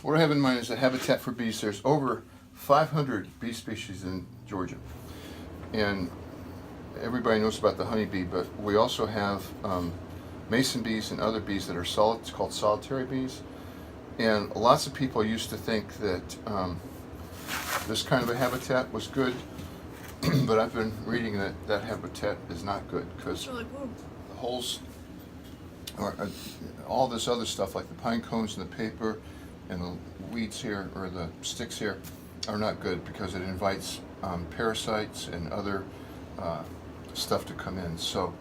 what I have in mind is a habitat for bees. There's over 500 bee species in Georgia, and everybody knows about the honeybee, but we also have mason bees and other bees that are it's called solitary bees. And lots of people used to think that this kind of a habitat was good, but I've been reading that that habitat is not good because the holes, or all this other stuff like the pine cones and the paper and the weeds here, or the sticks here, are not good because it invites parasites and other stuff to come in. So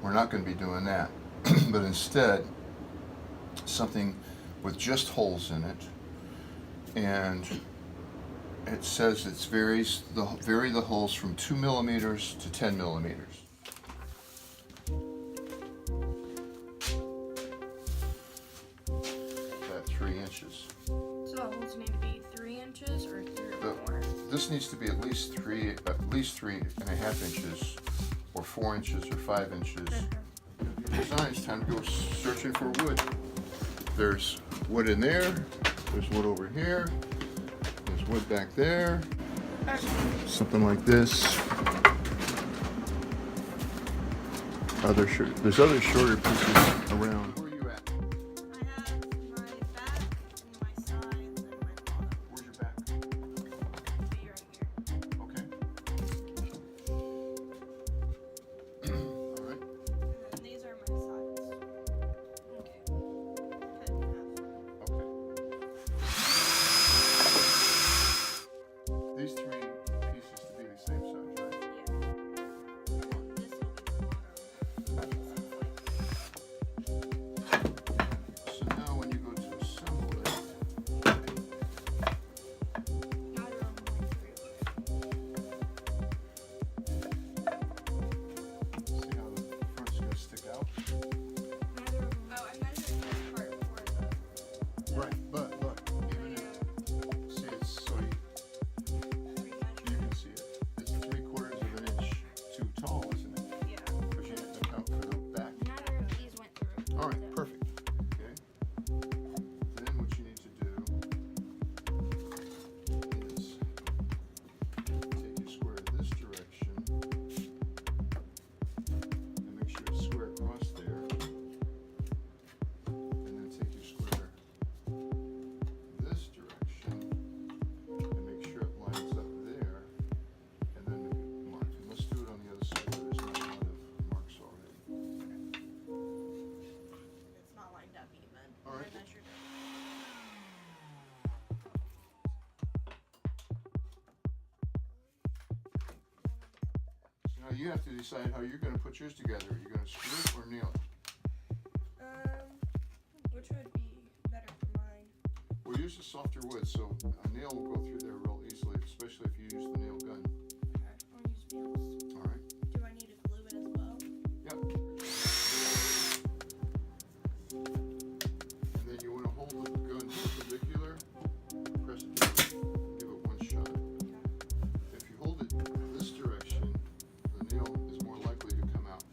we're not going to be doing that, but instead something with just holes in it, and it says it vary the holes from 2 millimeters to 10 millimeters. About 3 inches. So the holes need to be 3 inches or 3 or more? This needs to be at least 3.5 inches, or 4 inches, or 5 inches. Design, it's time to go searching for wood. There's wood in there, there's wood over here, there's wood back there, something like this. There's other shorter pieces around. Where are you at? I have my back, and my sides, and my bottom. Where's your back? Be right here. Okay. Alright. And then these are my sides. Okay. Cut in half. Okay. These 3 pieces to be the same size, right? Yeah. This will be the bottom. So now when you go to assemble it, Neither of them will through. see how the front's going to stick out? Neither of them. Oh, I measured this part for the. Right, but look, even if, see it's so you can see it. It's 3/4 of an inch too tall, isn't it? Yeah. Because you didn't account for the back. Neither of these went through. All right, perfect. Okay. Then what you need to do is take your square this direction and make sure it's square across there. And then take your square this direction and make sure it lines up there. And then make it mark. And let's do it on the other side where there's not a lot of marks already. It's not lined up even. All right. I measured it. So now you have to decide how you're going to put yours together. Are you going to screw it or nail it? Which would be better for mine? We'll use a softer wood, so a nail will go through there real easily, especially if you use the nail gun. Okay, I'll use nails. All right. Do I need to glue it as well? Yep. And then you want to hold the gun perpendicular, press it down, give it one shot. If you hold it this direction, the nail is more likely to come out.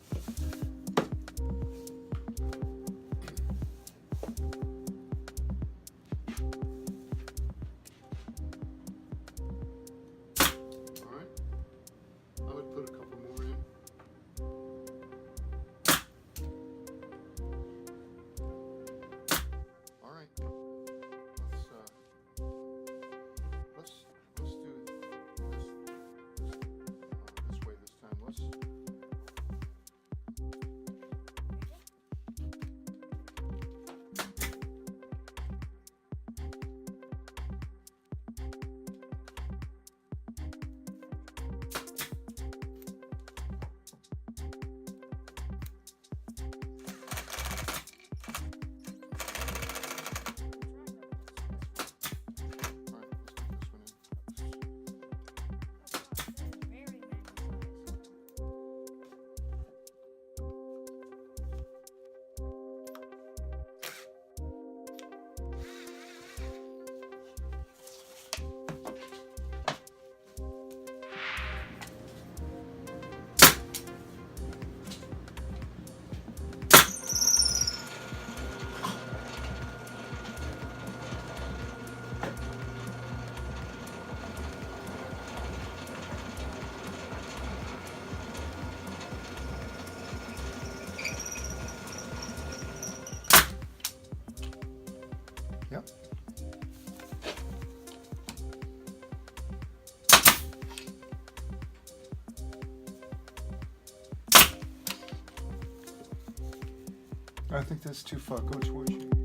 All right. I would put I think that's too far. Go towards you.